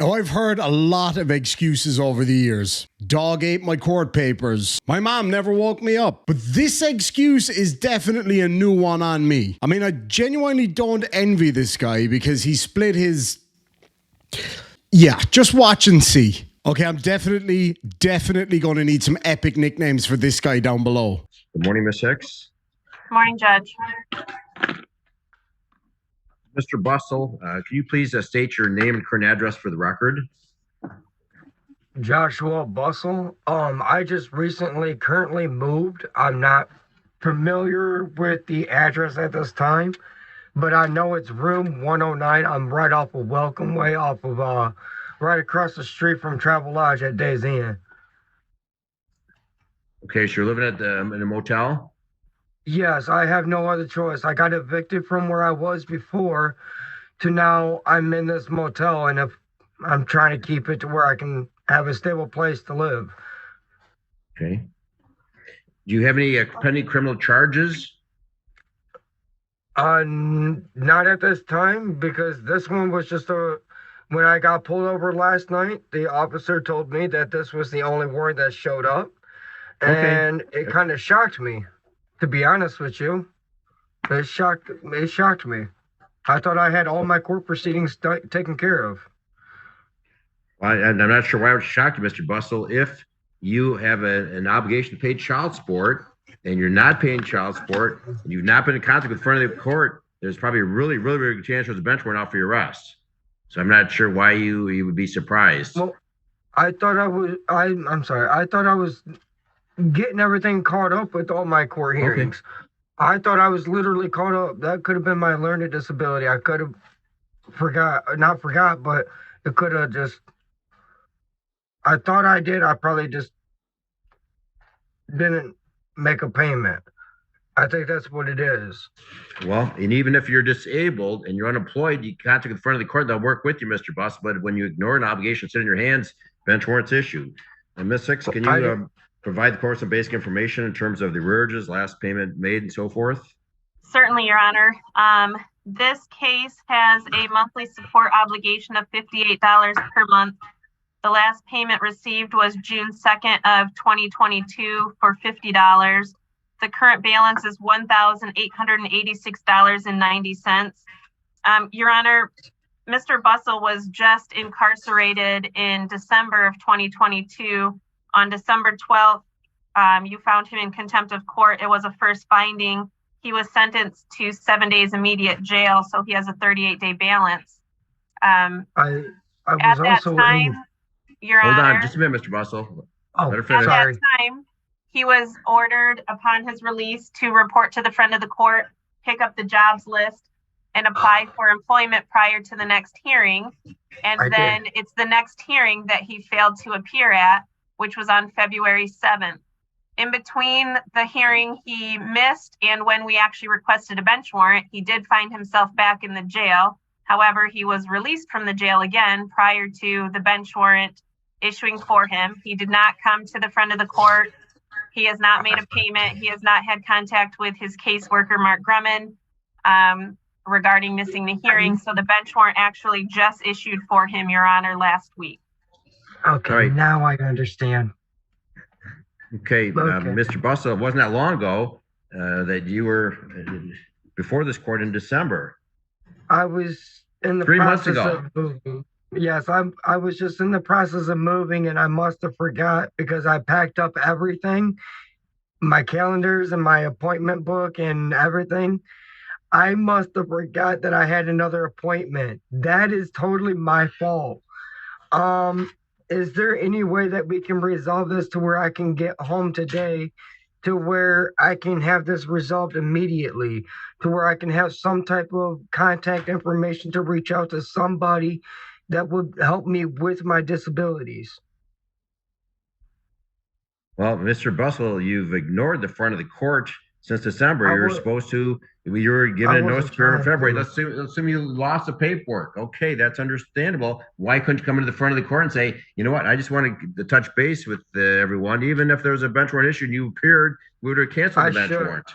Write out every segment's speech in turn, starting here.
Now, I've heard a lot of excuses over the years. Dog ate my court papers. My mom never woke me up. But this excuse is definitely a new one on me. I mean, I genuinely don't envy this guy because he split his... Yeah, just watch and see. Okay, I'm definitely going to need some epic nicknames for this guy down below. Good morning, Miss Hicks. Morning, Judge. Mr. Bustle, can you please state your name and current address for the record? Joshua Bustle. I just currently moved. I'm not familiar with the address at this time, but I know it's room 109. I'm right off of Welcome Way, right across the street from Travel Lodge at Days Inn. Okay, so you're living in a motel? Yes, I have no other choice. I got evicted from where I was before to now I'm in this motel, and if I'm trying to keep it to where I can have a stable place to live. Okay. Do you have any pending criminal charges? Not at this time, because this one was just when I got pulled over last night, the officer told me that this was the only warrant that showed up. And it kind of shocked me, to be honest with you. It shocked me. I thought I had all my court proceedings taken care of. I'm not sure why it would shock you, Mr. Bustle. If you have an obligation to pay child support and you're not paying child support and you've not been in contact with front of the court, there's probably a really good chance there's a bench warrant out for your arrest. So I'm not sure why you would be surprised. Well, I thought I'm sorry. I thought I was getting everything caught up with all my court hearings. Okay. I thought I was literally caught up. That could have been my learning disability. I could have not forgot, but it could have just, I thought I did. I probably just didn't make a payment. I think that's what it is. Well, and even if you're disabled and you're unemployed, you contact the front of the court, they'll work with you, Mr. Bus. But when you ignore an obligation sitting in your hands, bench warrant's issued. And Ms. Hicks, can you provide the court some basic information in terms of the arrearages, last payment made, and so forth? Certainly, Your Honor. This case has a monthly support obligation of $58 per month. The last payment received was June 2nd of 2022 for $50. The current balance is $1,886.90. Your Honor, Mr. Bustle was just incarcerated in December of 2022. On December 12th, you found him in contempt of court. It was a first finding. He was sentenced to 7 days immediate jail, so he has a 38-day balance. I was at that also time, Your Honor. Hold on, just a minute, Mr. Bustle. At that time, he was ordered upon his release to report to the front of the court, pick up the jobs list, and apply for employment prior to the next hearing. And then it's the next hearing that he failed to appear at, which was on February 7th. In between the hearing he missed and when we actually requested a bench warrant, he did find himself back in the jail. However, he was released from the jail again prior to the bench warrant issuing for him. He did not come to the front of the court. He has not made a payment. He has not had contact with his caseworker, Mark Grumman, regarding missing the hearing. So the bench warrant actually just issued for him, Your Honor, last week. Okay, right. Now I understand. Okay, Mr. Bustle, it wasn't that long ago that you were before this court in December. I was in the 3 months process ago. of moving. Yes, I was just in the process of moving, and I must have forgot because I packed up everything, my calendars and my appointment book and everything. I must have forgot that I had another appointment. That is totally my fault. Is there any way that we can resolve this to where I can get home today, to where I can have this resolved immediately, to where I can have some type of contact information to reach out to somebody that would help me with my disabilities? Well, Mr. Bustle, you've ignored the front of the court since December. You were given a notice here in February. Let's assume you lost the paperwork. Okay, that's understandable. Why couldn't you come into the front of the court and say, you know what, I just want to touch base with everyone. Even if there was a bench warrant issue and you appeared, we would have canceled the bench warrant.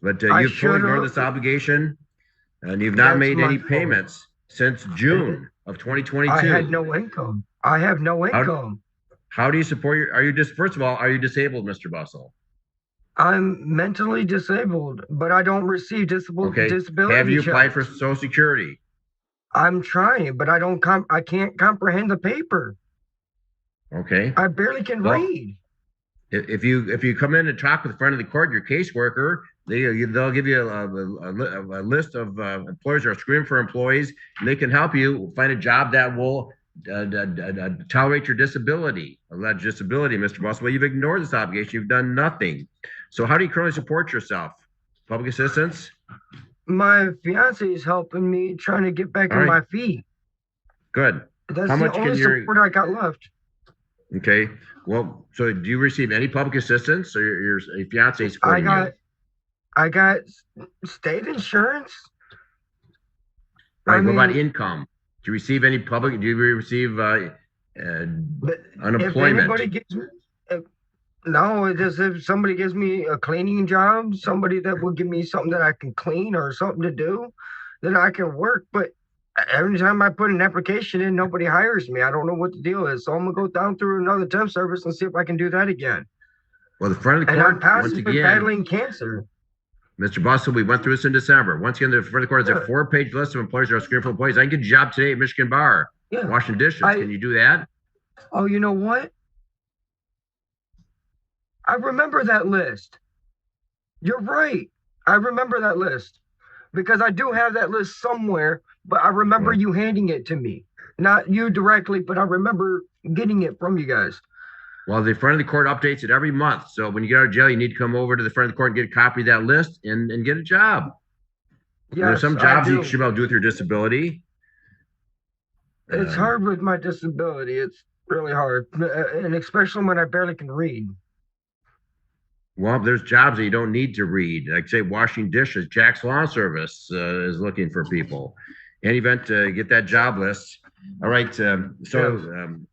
But you've fully ignored this obligation, and you've not made any payments since June. of 2022. I had no income. I have no income. How do you support first of all, are you disabled, Mr. Bustle? I'm mentally disabled, but I don't receive disability. Have you applied checks. for Social Security? I'm trying, but I can't comprehend the paper. Okay. I barely can read. If you come in and talk with the front of the court, your caseworker, they'll give you a list of employers that are screening for employees, and they can help you find a job that will tolerate your disability, alleged disability, Mr. Boss. Well, you've ignored this obligation. You've done nothing. So how do you currently support yourself? Public assistance? My fiance is helping me trying to get back on my feet. Good. That's the only support I got left. Okay. Well, so do you receive any public assistance, or your fiance supporting you? I got state insurance. Right. What about income? Do you receive any public? Do you receive unemployment? If anybody gives me, no, it just if somebody gives me a cleaning job, somebody that will give me something that I can clean or something to do, then I can work. But every time I put an application in, nobody hires me. I don't know what the deal is. So I'm gonna go down through another temp service and see if I can do that again. Well, the front of the court, and I'm possibly battling cancer. Mr. Bustle, we went through this in December. Once again, the front of the court is a 4-page list of employers that are screened for employees. I can get a job today at Michigan Bar, washing dishes. Can you do that? Oh, you know what? I remember that list. You're right. I remember that list because I do have that list somewhere, but I remember you handing it to me. Not you directly, but I remember getting it from you guys. Well, the front of the court updates it every month. So when you get out of jail, you need to come over to the front of the court and get a copy of that list and get a job. Yes, there are some jobs you should be able to do with your disability. It's hard with my disability. It's really hard. And especially when I barely can read. Well, there's jobs that you don't need to read. Like say washing dishes. Jack's Lawn Service is looking for people. In any event, get that job list. All right.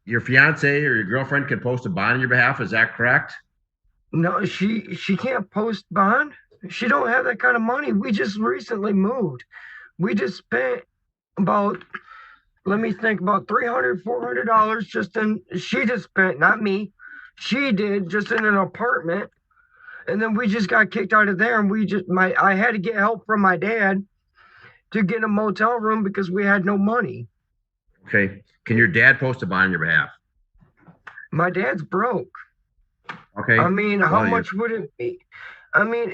Your fiance or your girlfriend can post a bond on your behalf. Is that correct? No, she can't post bond. She don't have that kind of money. We just recently moved. We just spent about, let me think, about $300, $400 just in, she just spent, not me. She did just in an apartment. And then we just got kicked out of there. And I had to get help from my dad to get a motel room because we had no money. Okay. Can your dad post a bond on your behalf? My dad's broke. Okay. I mean, how much would it be? I mean,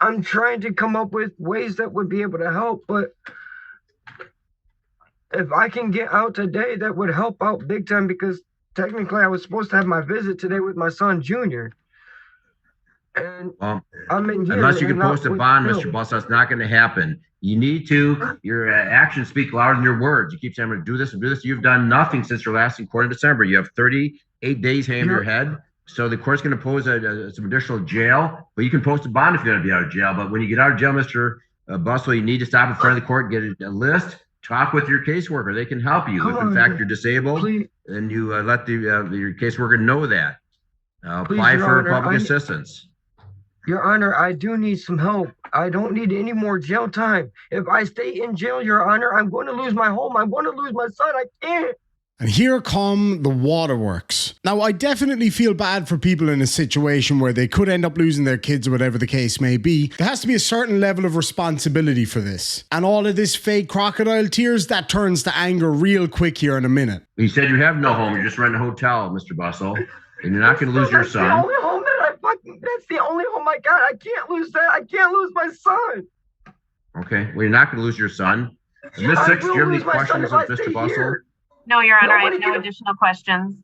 I'm trying to come up with ways that would be able to help, but if I can get out today, that would help out big time because technically I was supposed to have my visit today with my son, Junior. And I'm in here. Unless you can post a bond, Mr. Boss, that's not going to happen. You need to, your actions speak louder than your words. You keep saying, I'm going to do this and do this. You've done nothing since your last in court in December. You have 38 days hanging your head. So the court's going to pose some additional jail, but you can post a bond if you're going to be out of jail. But when you get out of jail, Mr. Bustle, you need to stop in front of the court, get a list, talk with your caseworker. They can help you. If in fact you're disabled, then you let your caseworker know that. Apply for public assistance. Your Honor, I do need some help. I don't need any more jail time. If I stay in jail, Your Honor, I'm going to lose my home. I'm going to lose my son. I can't. And here come the waterworks. Now, I definitely feel bad for people in a situation where they could end up losing their kids or whatever the case may be. There has to be a certain level of responsibility for this. And all of this fake crocodile tears, that turns to anger real quick here in a minute. You said you have no home. You're just renting a hotel, Mr. Bustle. And you're not going to lose your son. That's the only home I got. I can't lose that. I can't lose my son. Okay. Well, you're not going to lose your son. Ms. Six, do you have any questions of Mr. Bustle? No, Your Honor, I have no additional questions.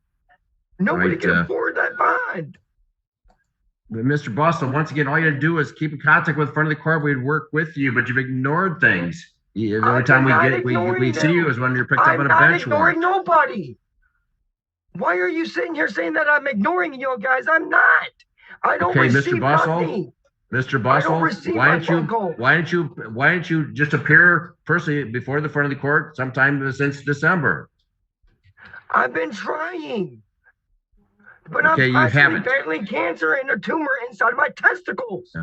Nobody can afford that bond. Mr. Bustle, once again, all you got to do is keep in contact with the front of the court. We'd work with you, but you've ignored things. The only time we see you is when you're picked up on a bench. I'm not ignoring nobody. Why are you sitting here saying that I'm ignoring you guys? I'm not. I don't receive money. Mr. Bustle, why don't you just appear personally before the front of the court sometime since December? I've been trying. But okay, I'm actually battling cancer and a tumor inside my testicles.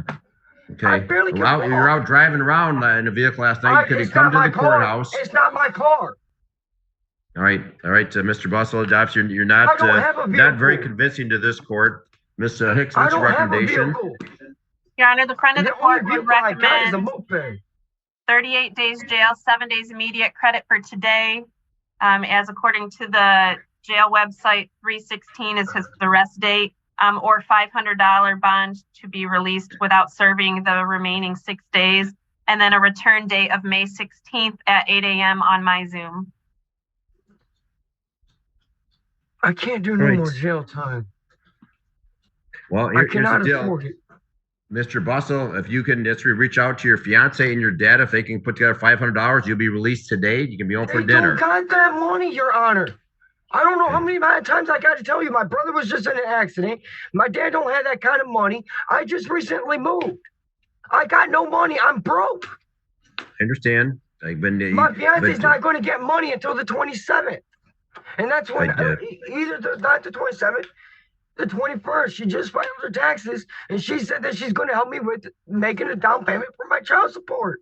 Okay. I barely you were out driving around in a vehicle last night. Could you come to the courthouse? It's not my car. All right, Mr. Bustle, you're not very convincing to this court. Ms. Hicks, what's your recommendation? Your Honor, the friend of the court would recommend 38 38 days jail, 7 days immediate credit for today. As according to the jail website, 3/16 is the arrest date, or $500 bond to be released without serving the remaining 6 days, and then a return date of May 16th at 8 a.m. on my Zoom. I can't do no more jail time. Well, here's the deal. Mr. Bustle, if you can just reach out to your fiance and your dad, if they can put together $500, you'll be released today. You can be home for dinner. They don't got that money, Your Honor. I don't know how many times I got to tell you. My brother was just in an accident. My dad don't have that kind of money. I just recently moved. I got no money. I'm broke. I understand. My fiance's not going to get money until the 27th. And that's when not the 27th, the 21st. She just filed her taxes, and she said that she's going to help me with making a down payment for my child support.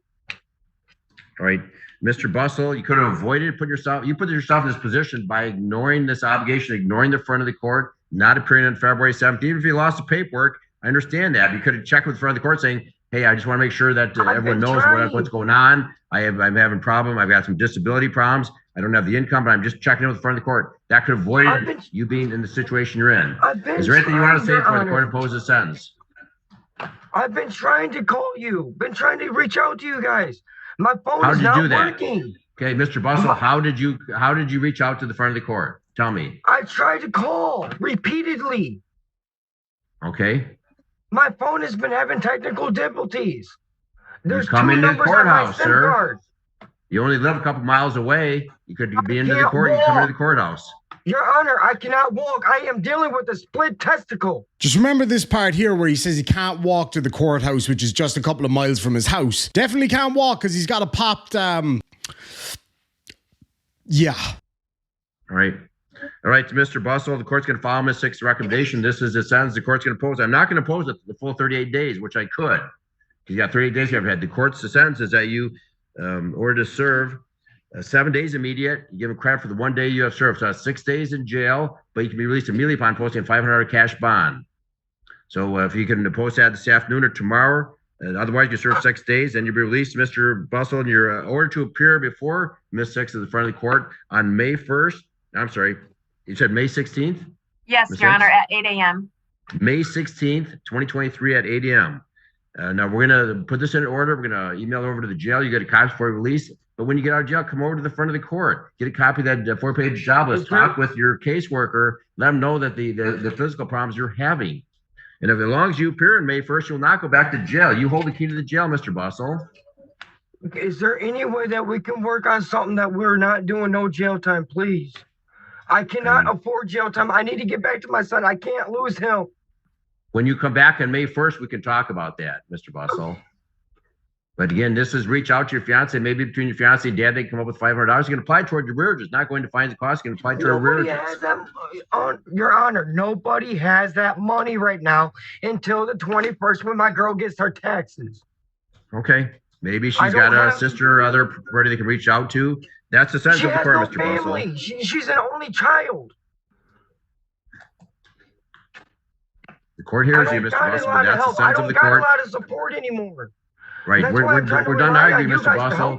All right, Mr. Bustle, you could have avoided put yourself in this position by ignoring this obligation, ignoring the front of the court, not appearing on February 7th. Even if you lost the paperwork, I understand that. You could have checked with the front of the court saying, hey, I just want to make sure that everyone knows what's going on. I'm having a problem. I've got some disability problems. I don't have the income, but I'm just checking in with the front of the court. That could avoid you being in the situation you're in. Is there anything you want to say before the court imposes a sentence? I've been trying to call you, been trying to reach out to you guys. My phone is not working. Okay, Mr. Bustle, how did you reach out to the front of the court? Tell me. I tried to call repeatedly. Okay. My phone has been having technical difficulties. There's come into the courthouse, sir. You only live a couple miles away. You could be into the court. You come into the courthouse. Your Honor, I cannot walk. I am dealing with a split testicle. Just remember this part here where he says he can't walk to the courthouse, which is just a couple of miles from his house. Definitely can't walk because he's got a popped, yeah. All right, Mr. Bustle, the court's going to follow Ms. Hicks' recommendation. This is the sentence the court's going to impose. I'm not going to impose the full 38 days, which I could. You got 38 days. You have had the court's sentence is that you ordered to serve 7 days immediate. You give him credit for the 1 day you have served. So that's 6 days in jail, but you can be released immediately upon posting a $500 cash bond. So if you can post that this afternoon or tomorrow, otherwise you serve 6 days, then you'll be released, Mr. Bustle, and you're ordered to appear before Ms. Hicks at the front of the court on May 1st. I'm sorry, you said May 16th? Yes, Your Honor, at 8 a.m. May 16th, 2023 at 8 a.m. Now we're going to put this in order. We're going to email it over to the jail. You get a copy before you release. But when you get out of jail, come over to the front of the court. Get a copy of that 4-page job list. Talk with your caseworker. Let them know that the physical problems you're having. And if as long as you appear on May 1st, you'll not go back to jail. You hold the key to the jail, Mr. Bustle. Is there any way that we can work on something that we're not doing no jail time, please? I cannot afford jail time. I need to get back to my son. I can't lose him. When you come back on May 1st, we can talk about that, Mr. Bustle. But again, this is reach out to your fiance. Maybe between your fiance and dad, they come up with $500. You can apply toward your rear. It's not going to find the cost. You can apply toward your rear. Your Honor, nobody has that money right now until the 21st when my girl gets her taxes. Okay. Maybe she's got a sister or other party they can reach out to. That's the sentence of the court, Mr. Bustle. She's an only child. The court hears you, Mr. Bustle, but that's the sentence of the court. I don't got a lot of support anymore. Right, we're done arguing, Mr. Bustle.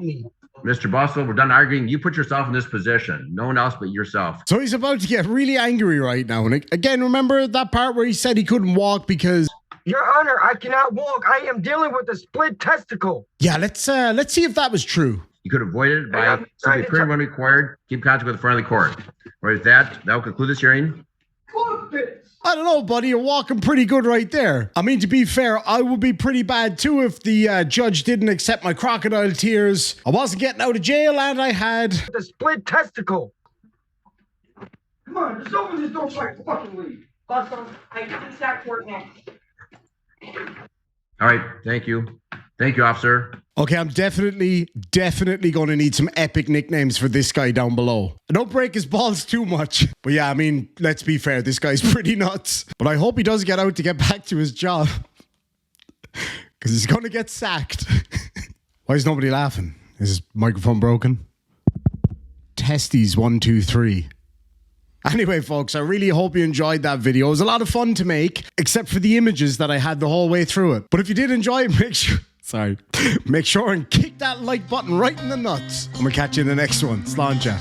Mr. Bustle, we're done arguing. You put yourself in this position. No one else but yourself. So he's about to get really angry right now. And again, remember that part where he said he couldn't walk because... Your Honor, I cannot walk. I am dealing with a split testicle. Yeah, let's see if that was true. You could avoid it by simply appearing when required. Keep contact with the front of the court. Right, with that will conclude this hearing. I don't know, buddy. You're walking pretty good right there. I mean, to be fair, I would be pretty bad too if the judge didn't accept my crocodile tears. I wasn't getting out of jail and I had... the split testicle. Come on, just open this door so I can fucking leave. Bustle, I can start court next. All right, thank you. Thank you, officer. Okay, I'm definitely going to need some epic nicknames for this guy down below. Don't break his balls too much. But yeah, I mean, let's be fair. This guy's pretty nuts. But I hope he does get out to get back to his job. Because he's going to get sacked. Why is nobody laughing? Is his microphone broken? Testes 123. Anyway, folks, I really hope you enjoyed that video. It was a lot of fun to make, except for the images that I had the whole way through it. But if you did enjoy it, make sure and kick that like button right in the nuts. I'm gonna catch you in the next one. Sláinte.